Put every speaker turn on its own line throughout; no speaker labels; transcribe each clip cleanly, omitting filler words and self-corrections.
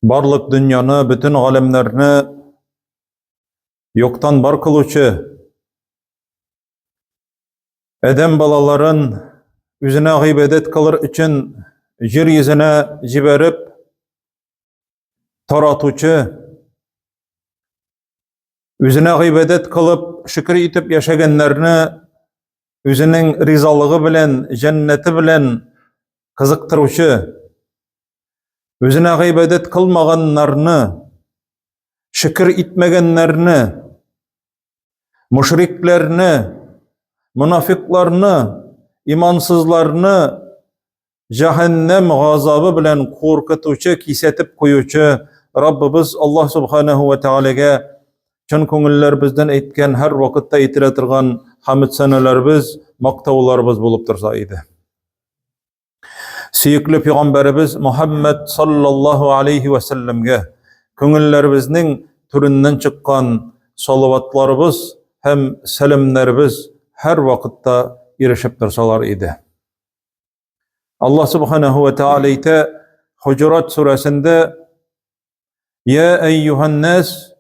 Barlık dünyany, bütün alemlerini yoktan bar kıluvchi, Edem balaların üzüne gıybedet kılır için yer yüzüne jiberip taratuvchi, üzüne gıybedet kılıp şükür etip yaşaganlarni özünün rizalığı bilen, cenneti bilen kızıktıruvchi, özüne gıybedet kılmaganlarni, şükür etmegenlerini, müşriklerini, münafıklarını, imansızlarını cehennem gazabı bilen korkutuvchi, kisetip koyuvchi Rabbimiz Allah Subhanahu ve Teala'ga çın köngüller bizden aytgan her vakitda aytira turgan hamd sanalarimiz, maqtavlarimiz bolup tursa idi. Suyukli Peygamberimiz Muhammed sallallahu aleyhi ve sellemge köngüllerimizning türünden çıkan salavatlarımız hem selamlarımız her vakitte erişip dursalar idi. Allah Subhanahu ve Teala ite Hucurat suresinde Ya eyyuhan nas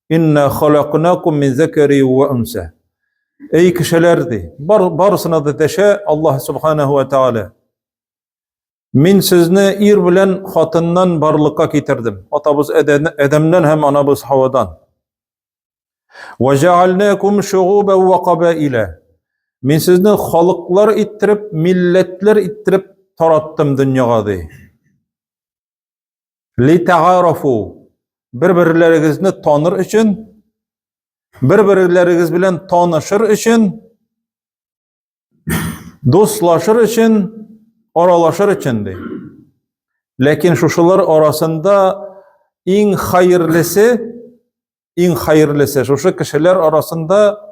inna halaqnakum min zekeri ve unsa. Ey kişilerdi, barısına da deşe Allah Subhanahu ve Teala min sizni er bilen hatından barlıkka getirdim. Atabız Edem'den hem anabız Havadan. Ve cealnakum şuğuben ve kabaile. Min sizni halıklar ittirip, milletler ittirip tarattım dünyaya dey. Li ta'arafu. Bir-birlerigizni tanır için, bir-birlerigiz bilen tanışır için, dostlaşır için, aralaşır için dey. Lakin şuşular arasında en hayırlısı, şuşu kişiler arasında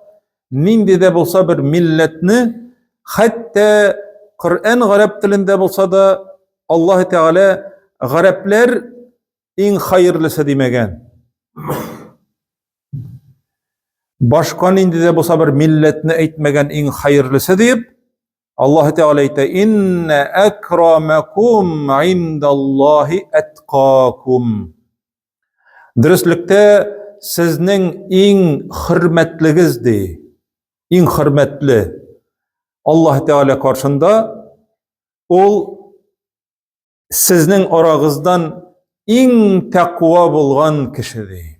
nindi de bulsa bir milletni, hatta Kur'an Arap dilinde bulsa da Allah Teala Araplar en hayırlısı demegen. Başka nindi de bulsa bir milletni aytmagan en hayırlısı deyip Allah Teala ayta inne akramakum indallahi atqakum. Dürüstlükte sizning en hürmetligizdi. En hürmetli Allah Teala karşında ol sizning aragızdan en takva bolgan kişidir.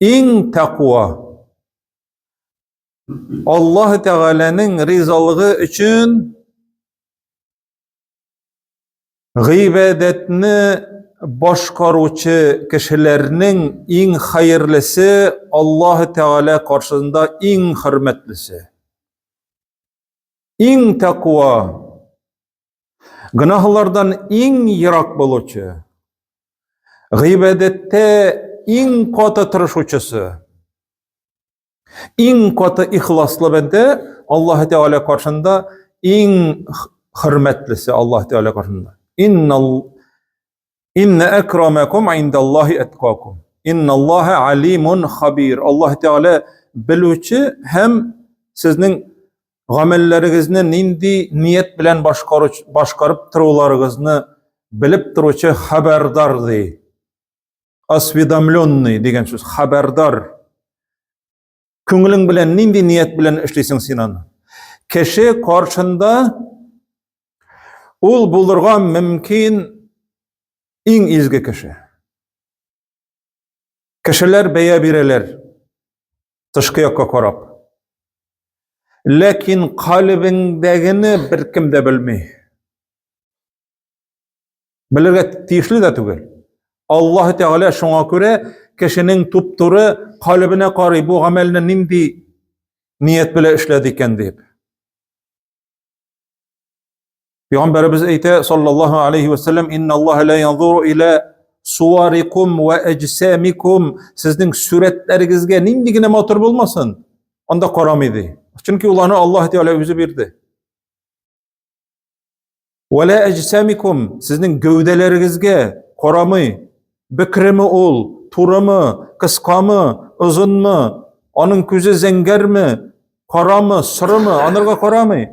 En takva. Allah Teala'nın rizalığı için gıybetini başkaruvchi kişilerinin en hayırlısı Allah Teala karşısında en hürmetlisi. En takva, günahlardan en yirak boluvchi, gıybetette en katı tırışuvchisi, en katı ihlaslı bende Allah Teala karşısında en hürmetlisi Allah Teala karşısında. İnne ekramakum indallahi etkakum. İnnallaha alimun habir. Allah Teala biluvchi hem sizning amellerigizni nindi niyet bilen başkarıp turularygizni bilip turuvchi haberdar dey. Asvidamlonni degan söz, haberdar. Köngülüň bilen nindi niyet bilen işleysiň sen onu. Kişi karşında ol buldurgan mümkin en izgi kişi. Kişiler beya bireler tışkı yakka karap. Lakin kalbindegini bir kim de bilmey. Bilirge tiyişli de tügel. Allah Teala şoňa göre kişinin tupturu kalbine qarı bu amelini nindi niyet bile işlediken deyip. Peygamberimiz ayta sallallahu aleyhi ve sellem innallaha la yanzuru ila suwarikum ve ecsamikum. Sizning suretleringizge nindigine motor bolmasın. Onda qaramaydy. Çünkü ulanı Allah Teala özü berdi. Ve la ecsamikum. Sizning gövdeleringizge qaramay. Bikrimi ol, turimi, kıskami, uzunmi, onun közü zengermi, qarami, sırimi, anırga qaramay.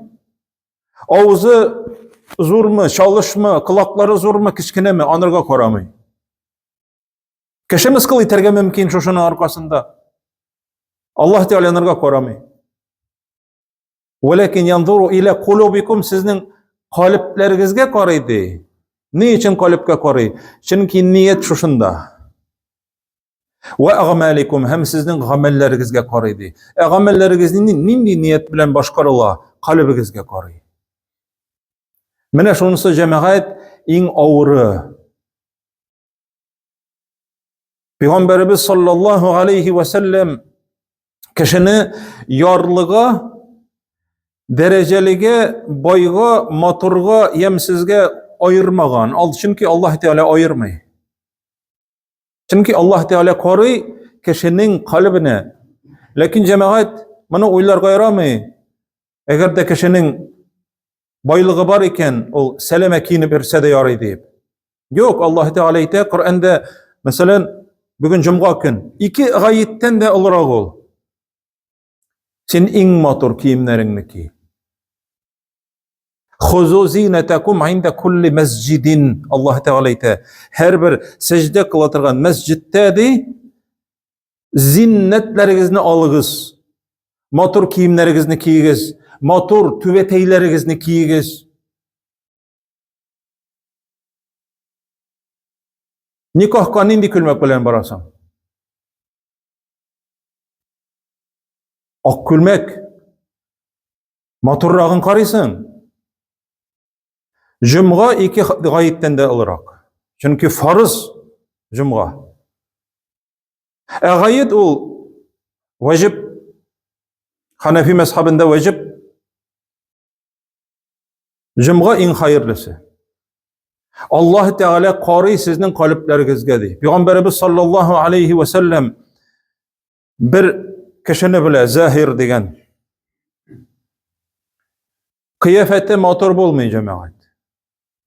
Ağzı zormi, çalışmi, kulakları zormi, kichkinami, anırga qaramay. Кеше мыскыл итәргә мөмкин шушының аркасында. Аллаһ Тәгалә анарга карамый. Вәләкин янзуру иля кулубикум, сезнең калыпларыгызга карый. Ни өчен калыпка карый? Чөнки ният шушында. Ва агмаликум, һәм сезнең гамәлләрегезгә карый. Гамәлләрегез нинди ният белән башкарыла? Калыбыгызга карый. Менә шунысы җәмәгать иң авыры. Пәйгамбәрбез саллаллаһу алейхи ва саллям кешене ярлыга, дәрәҗәлегә, байга, матурга, ямсызга айырмаган. Чөнки Аллаһ Тәгалә айырмый. Чөнки Аллаһ Тәгалә карый кешенең калбына. Ләкин җәмәгать моны уйларга ярамый. Әгәр дә кешенең байлыгы бар икән, ул сәләмә киенеп йөрсә дә ярый дип. Юк, Аллаһ Тәгалә әйтә Коръәндә, мәсәлән, бүген җомга көн, 2 гаеттән дә олырак ул. Сен иң матур киемнәреңне ки. Хузу зинатакум инда кулли масҗидин. Аллаһ Тәгалә әйтә, һәр бер сәҗдә кыла торган мәсҗидтә зиннәтләрегезне алыгыз. Матур киемнәрегезне киегез. Матур түбәтәйләрегезне киегез. Никахка нинди күлмәк белән барасың? Ак күлмәк. Матуррагын карыйсың. Җомга 2 гаеттән дә олырак. Чөнки фарыз җомга. Гает ул ваҗиб. Ханафи мазхабында ваҗиб. Җомга иң хайырлысы. Аллаһ Тәгалә карый сезнең калыпларыгызга ди. Пәйгамбәрбез саллаллаһу алейхи ва саллям бер кешене белә, Захир дигән. Кыяфәте матур булмый җәмәгать.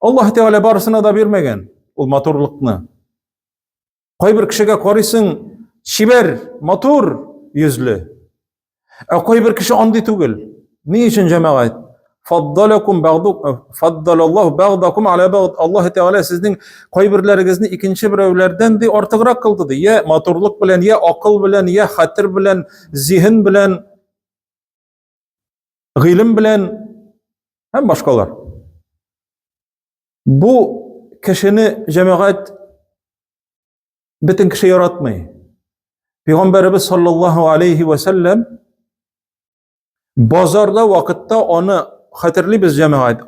Аллаһ Тәгалә барысына да бирмәгән ул матурлыкны. Кайбер кешегә карыйсың, чибәр, матур йөзле. Кайбер кеше андый түгел. Ни өчен җәмәгать? Фаддалаллаһу бәгъдакум аля бәгъд. Аллаһ Тәгалә сезнең кайберләрегезне икенче берәүләрдән ди артыграк кылды ди. Я матурлык белән, я акыл белән, я хәтер белән, зиһен белән, гыйлем белән һәм башкалар. Бу кешене җәмәгать бөтен кеше яратмый. Пәйгамбәрбез саллаллаһу алейхи ва саллям базарда вакытта аны хәтерлибез җәмәгать,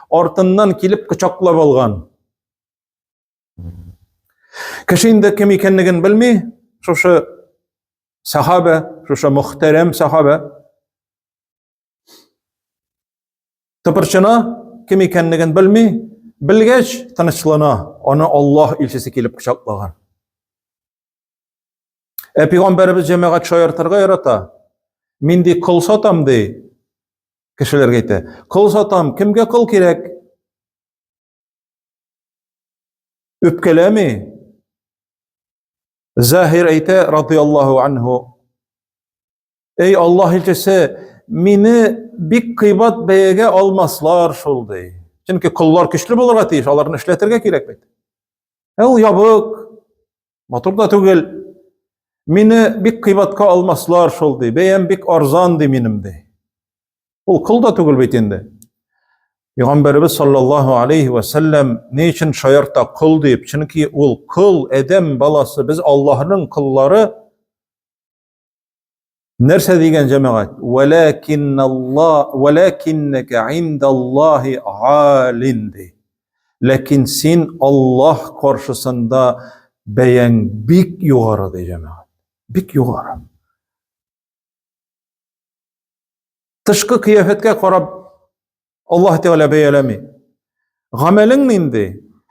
артыннан килеп кочаклап алган. Кеше инде кем икәнлеген белми, шушы сахаба, шушы мөхтәрәм сахаба. Тыпырчына кем икәнлеген белми, белгәч тынычлана, аны Аллаһ илчесе килеп кочаклаган. Пәйгамбәрбез җәмәгать шаяртырга ярата. Мин ди кыл сатам ди. Кешеләргә әйтә. Кыл сатам, кемгә кыл кирәк? Үпкәләми. Захир әйтә радиллаһу анһу. Эй Аллаһ илчесе, мине бик кыйбат бәягә алмаслар шул ди. Чөнки кыллар көчле булырга тиеш, аларны эшләтергә кирәк бит. Ул ябык, матур да түгел. Мине бик кыйбатка алмаслар шул ди. Бәям бик арзан ди минем ди. Ул кыл да түгел бит инде. Пәйгамбәрбез саллаллаһу алейхи ва саллям ни өчен шаярта кыл дип? Чөнки ул кыл, адәм баласы, біз Аллаһның кыллары. Нәрсә дигән җәмәгать? Вәләкиннәкә индаллаһи алин ди. Ләкин син Аллаһ каршысында бәяң бик югары ди җәмәгать. Бик югары. Тышкы кыяфәткә карап Аллаһ Тәгалә бәяләми. Гамәлең нинди?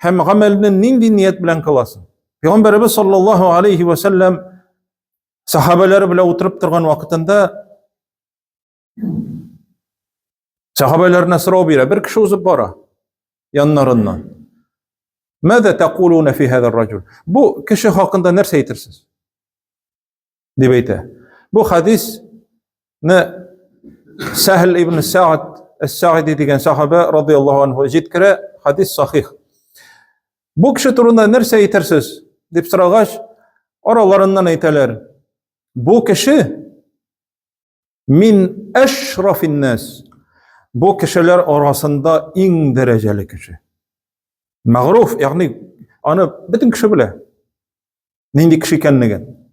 Һәм гамәлне нинди ният белән кыласың? Пәйгамбәрбез саллаллаһу алейхи ва саллям сахабалары белән утырып торган вакытында сахабаларына сорау бирә. Бер кеше узып бара яннарыннан. Мәҙә тәҡулуна фи һәҙә ар-раҗул? Бу кеше хакында нәрсә әйтерсез? Дип әйтә. Бу хадисне Сәһл ибн Сәғд әс-Сағиди дигән сахаба радиллаһу анһу җиткерә, хадис сахих. Бу кеше турында нәрсә әйтерсез? dep soragaç, aralarından aytalar. Bu kişi min eşrafin nas. Bu kişiler arasında en dereceli kişi. Mağruf, yani onu bütün kişi bile. Nindi kişi ekenligen.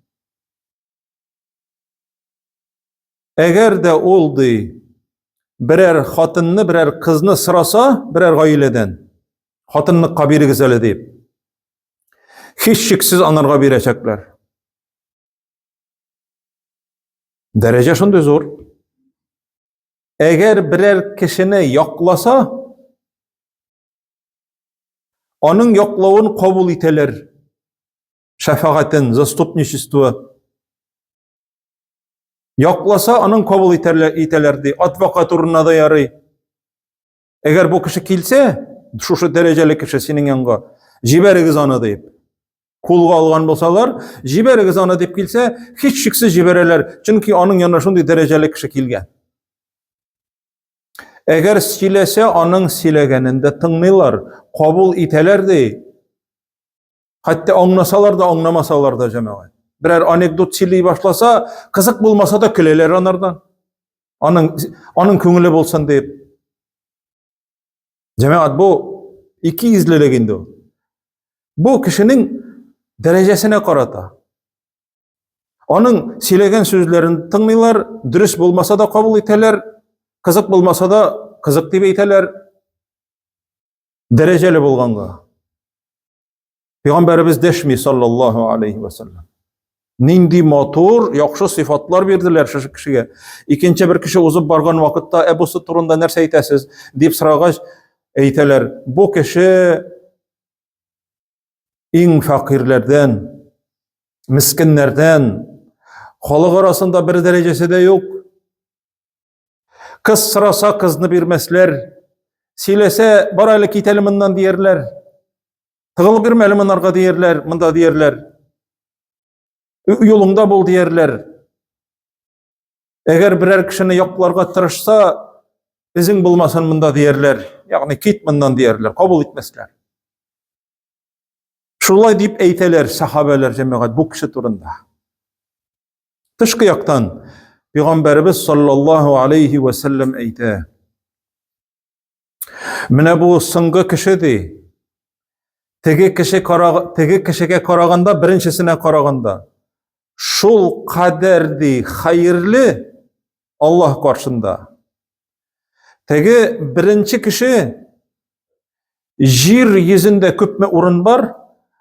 Eğer de oldu birer hatınını, birer kızını sırasa, birer gaileden hatınını kabiri güzel deyip hiç şiksiz anarga birecekler. Derece şunday zor. Eğer birer kişini yoklasa, onun yoklavını kabul iteler. Şefaatin, zastupnичество. Yoklasa, onun kabul itelerdi. Advokat uruna da yarı. Eğer bu kişi kilse, şu dereceli kişi senin yanına, jiberigiz ana deyip, kulga algan bolsalar, jiberigiz ana deyip kilse, hiç şiksiz jibereler. Çünkü onun yanına şunday dereceli kişi kilgen. Eğer silese, onun silegeninde tınlaylar, kabul itelerdi. Hatta anlasalar da anlamasalar da cemaat. Birer anekdot siliyi başlasa, kızık bulmasa da küleler onlardan. Onun köngülü bolsun deyip. Cemaat bu iki izlelegindi o. Bu kişinin derecesine karata. Onun silegen sözlerini tınlaylar, dürüst bulmasa da kabul iteler, kızık bulmasa da kızık deyip iteler. Dereceli bulganga. Peygamberimiz deşmi sallallahu aleyhi ve sellem. Nindi motor, yaxşı sıfatlar verdiler şu kişiye. İkinci bir kişi uzun bargan vakitte Ebu'su turunda nerse eytesiz deyip sıragaç eyteler. Bu kişi en fakirlerden, miskinlerden, halk arasında bir derecesi de yok. Kız sırasa kızını vermesler, silese barayla kitelim bundan diyerler. Tığıl girmeli mınarga diyerler, mında diyerler. Yolunda bol diyerler. Eğer birer kişini yoklarga tırışsa, izin bulmasın mında diyerler. Yani kit mından diyerler, kabul etmezler. Şulay deyip eyteler, sahabeler cemaat bu kişi turunda. Tışkı yaktan, Peygamberimiz sallallahu aleyhi ve sellem eyte. Mine bu sıngı kişidi. Tege kişiye karaganda, birincisine karaganda. Şul kaderdi hayırlı Allah karşında. Tege birinci kişi jir yüzünde köpme urun var.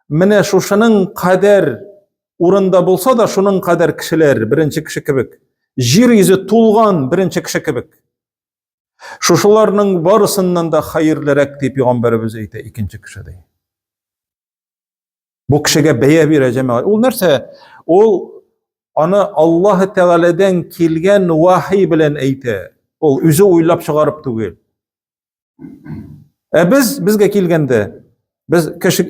Mine şuşunun kader urunda bulsa da şunun kader kişiler birinci kişi kibik. Jir yüzü tulgan birinci kişi kibik. Şuşularının barısından da hayırlırek deyip Peygamberimiz eyte ikinci kişi değil. Bu kişiye beye bir cemaat. Ol nerse? Ol ana Allah Teala'dan kelgen vahiy bilen eyte. Ol üzü uylap çıgarıp tugel. Bizge kelgende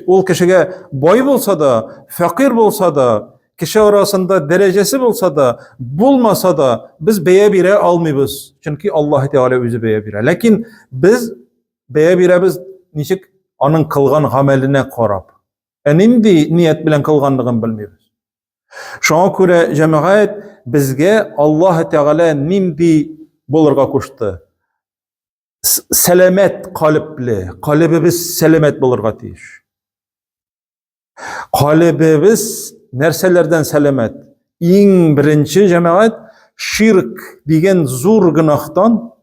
ol kişiye boy bolsa da, fakir bolsa da, kişi arasında derecesi bolsa da, bulmasa da biz beye bire almıyız. Çünkü Allah Teala özü beye bire. Lakin biz beye bire biz nişik onun kılgan ameline qarab. Nindi niyet bilen kılganlığını bilmiyoruz. Şuna göre cemaat bizge Allah Teala nindi bulurga koştu. Selamet kalpli, kalbimiz selamet bulurga tiyiş. Kalbimiz nerselerden selamet? En birinci cemaat şirk degen zor günahtan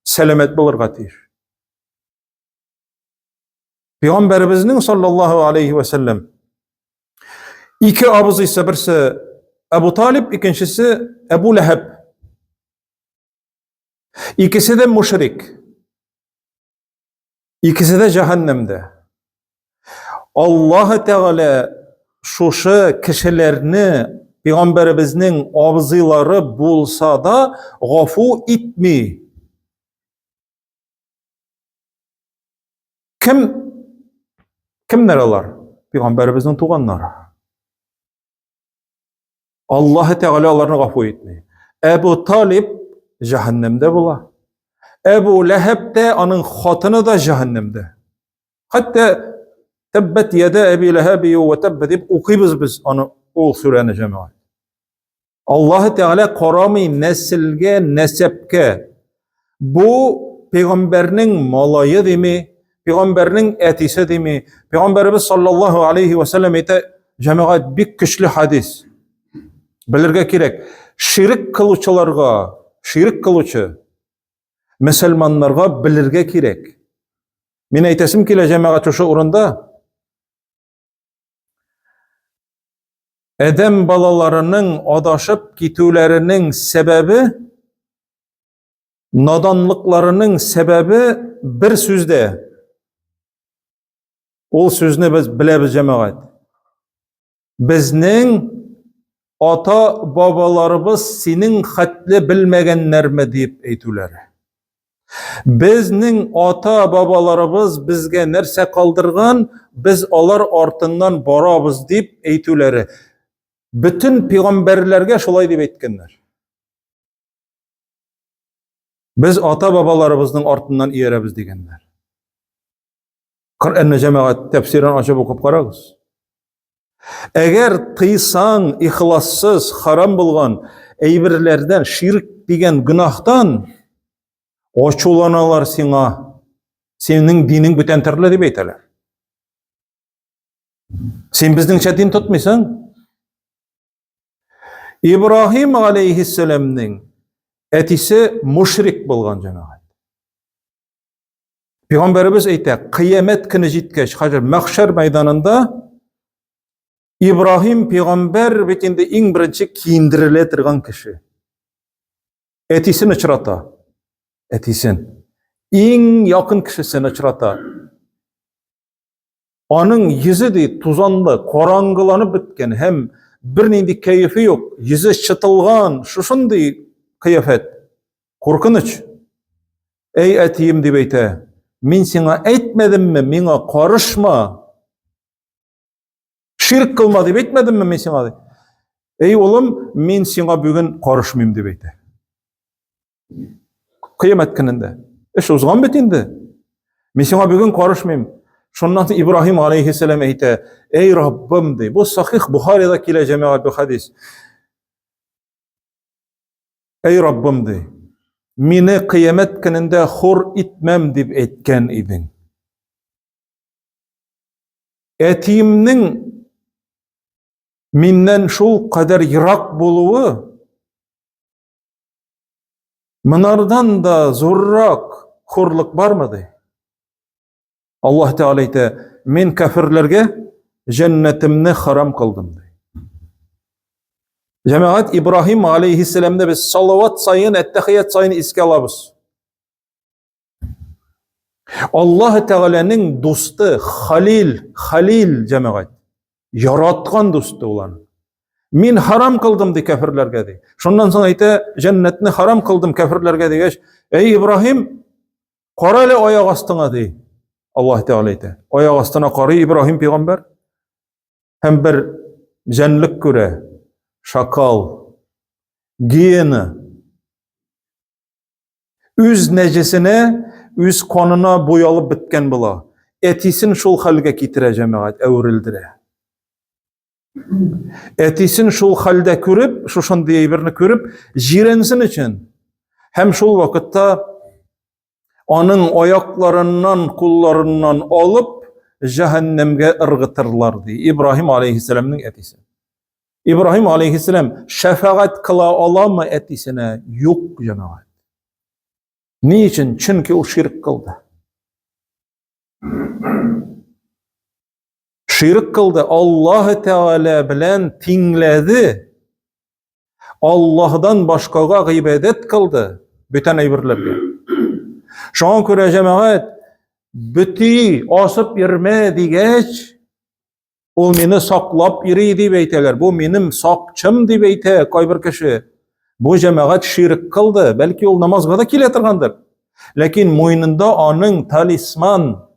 selamet bulurga tiyiş. Peygamberimizin sallallahu aleyhi ve sellem iki abızı ise birisi Ebu Talib, ikincisi Ebu Leheb. İkisi de müşrik. İkisi de cehennemde. Allah Teala şuşu kişilerini Peygamberimizin abızıları bulsa da gafu etmi. Kimler olar? Peygamberimizin tuğanları. Allah Teala onlarını gafu etmi. Ebu Talib cehennemde bula. Ebu Leheb de onun hatını da cehennemde. Hatta Tebbet yede Ebi Lehebi ve tebbe deyip okuyuz biz onu o sureni cemaat. Allah Teala korami nesilge, nesepke bu peygamberinin malayı demi, peygamberinin etisi demi, peygamberimiz sallallahu aleyhi ve sellem ete cemaat bir güçlü hadis. Bilirge kerek. Şirik kılıçlarga, şirik kılıçı Müslümanlarga bilirge kerek. Men aytasim kele cemaat şu orunda Edem balalarının adaşıp gitülerinin sebebi, nadanlıklarının sebebi bir sözde. O sözünü biz bilemiz cemaat. Bizning ata babalarımız senin hatli bilmegenler mi deyip eytüleri. Bizning ata babalarımız bizge nerse kaldırgan, biz olar ortından barabız deyip eytüleri. Bütün peygamberlerge şolay deyip etkenler. Biz ata babalarımızın ortından iyeremiz degenler. Kur'an-ı cemaat tefsiren açıp okup karagız. Eğer tıysan, ihlassız, haram bulgan eybirlerden, şirk degen günahtan oçulanalar sana, senin dinin bütenterle deyip eyteler. Sen bizden din tutmaysan, İbrahim aleyhisselam'nın etisi müşrik bulgan cemaat. Peygamberimiz eyte, kıyamet günü jitkeş, mahşer meydanında İbrahim peygamber bitinde en birinci kiyindirile turgan kişi. Etisini çırata. Etisin. En yakın kişisini çırata. Onun yüzü de tuzanlı, korangılanıp bitken, hem bir neydi keyfi yok, yüzü çıtılgan, şuşunday kıyafet, korkunç. Ey etiyim deyip eyte, men sana etmedim mi, mena karışma. Şirk kılma deyip etmedim mi men sana? Ey oğlum, men sana bugün karışmayayım deyip eyte. Kıyamet gününde. Uzgan bitindi. Men sana bugün karışmayayım. Şundan sonra İbrahim aleyhisselam eyte, ey Rabbim dey. Bu sahih Buhari'da kile cemaat bir hadis. Ey Rabbim dey. Meni kıyamet gününde hor itmem deyip etken idin. Etiyimnin menden şul kadar yirak buluğu mınardan da zorrak horluk var mı dey. Allah Teala eyte, men kafirlerge cennetimni haram kıldım dey. Cemaat İbrahim aleyhisselam'da biz salavat sayın, ettehiyat sayın iske alabız. Allah Teala'nın dostu, halil cemaat. Yaratgan dostu olan. Men haram kıldım dey kafirlerge dey. Şundan sonra eyte, cennetini haram kıldım kafirlerge degeç. Ey İbrahim, qarale ayak astına dey. Allah Teala eyte. Ayak astına qarı İbrahim peygamber. Hem bir cenlik göre, şakal, giyini, üz necisine, üz konuna boyalıp bitken bula. Etisin şul halge kitire cemaat, evrildire. Etisin şul halde körüp, şuşun diye birini körüp, jirensin için. Hem şul vakitte onun ayaklarından, kullarından alıp cehennemge ırgıtırlar diye. İbrahim aleyhisselam'ın etisi. İbrahim aleyhisselam şefaat kıla alamı etisine? Yok cemaat. Niçin? Çünkü o şirk kıldı. Şirk kıldı. Allah Teala bilen tingledi. Allah'dan başkaga ibadet kıldı. Bütün eybirlerle. Şoň göre cemaat büti asıp yirme digeç ol meni saklap yiri deyip eyteler. Bu menim sakçım deyip eyte kaybir kişi. Bu cemaat şirk kıldı. Belki ol namazga da kiletirgandır. Lakin moynunda onun talisman,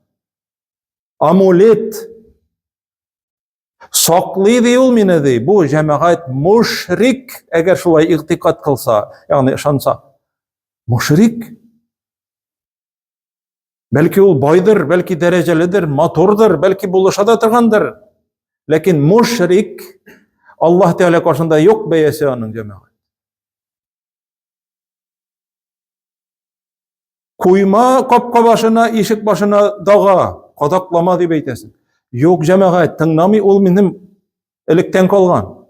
amulet saklı dey ol meni dey. Bu cemaat müşrik eğer şulay i'tiqad kılsa, yani şansa. Müşrik. Belki ул байдыр, belki дәрәҗәледер, матурдыр, belki булыша да торгандыр. Ләкин мушрик Аллаһ Тәгалә каршында юк бәясе аның җәмәгать. Куйма капка башына, ишек башына дага, кадаклама дип әйтәсең. Юк җәмәгать, тыңламый ул минем электән калган.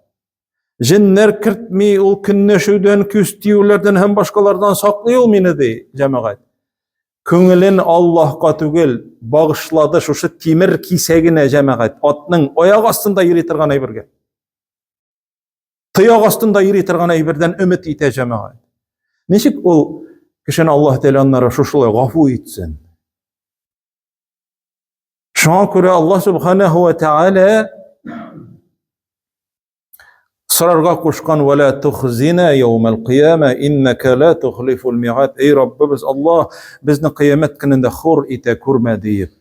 Җеннәр кертми, ул көннәшүдән, күз тиюләрдән һәм башкалардан саклый ул мине ди җәмәгать. Күңелен Аллаһка түгел, багышлады шушы тимер кисәгенә җәмәгать, атның аяк астында йөри торган әйбергә. Таяк астында йөри торган әйбердән өмет итә җәмәгать. Ничек ул кешене Аллаһ Тәгалә аннары шушылай гафу итсен? Шуңа күрә Аллаһ Субханаһу ва Тәгалә сорарга кушкан: "Вала тухзина яумал қияма, иннака ла тухлифул ми'ад". Эй Раббыбыз Аллаһ, безне кыямат көнендә хур итә күрмә дип.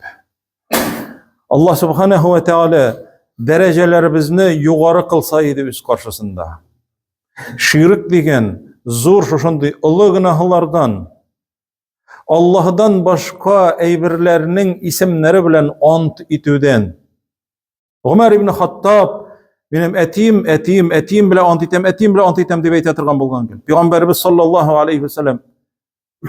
Аллаһ Субханаһу ва Тәгалә дәрәҗәләребезне югары кылса иде үз каршысында. Ширк дигән зур шушындый олы гынаһлардан, Аллаһдан башка әйберләрнең исемнәре белән ант итүдән. Умар ибн Хаттаб минем әтим белән ант итәм дип әйтә торган булган икән. Пәйгамбәрбез саллаллаһу алейхи ва саллям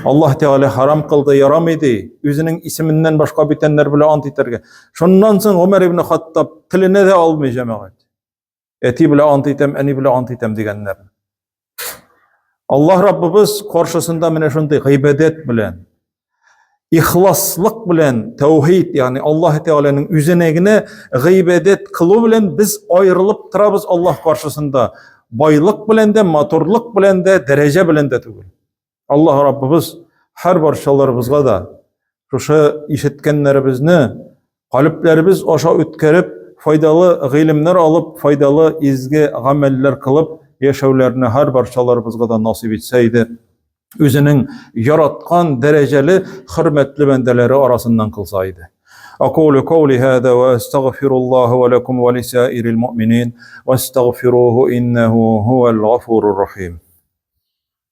Аллаһ Тәгалә харам кылды, ярамый ди, үзенең исеменнән башка бүтәннәр белән ант итәргә. Шуннан соң Умар ибн Хаттаб тиленә дә алмый җәмәгать. Әти белән ант итәм, әни белән ант итәм дигәннәр. Аллаһ Раббыбыз каршысында менә шундый гыйбадәт белән, ихласлык белән, тәүхид, ягъни Аллаһ Тәгаләнең үзенә генә гыйбадәт кылу белән без аерылып торабыз Аллаһ каршысында. Байлык белән дә, матурлык белән дә, дәрәҗә белән дә түгел. Аллаһ Раббыбыз һәр барчаларыбызга да шушы ишеткәннәребезне калпләребез аша үткәреп, файдалы гыйлемнәр алып, файдалы изге гамәлләр кылып яшәүләрне һәр барчаларыбызга да насип итсә иде. Үзенең яраткан дәрәҗәле, хөрмәтле бәндәләре арасыннан кылса иде. أقول قولي هذا وأستغفر الله ولكم ولسائر المؤمنين واستغفروه إنه هو الغفور الرحيم.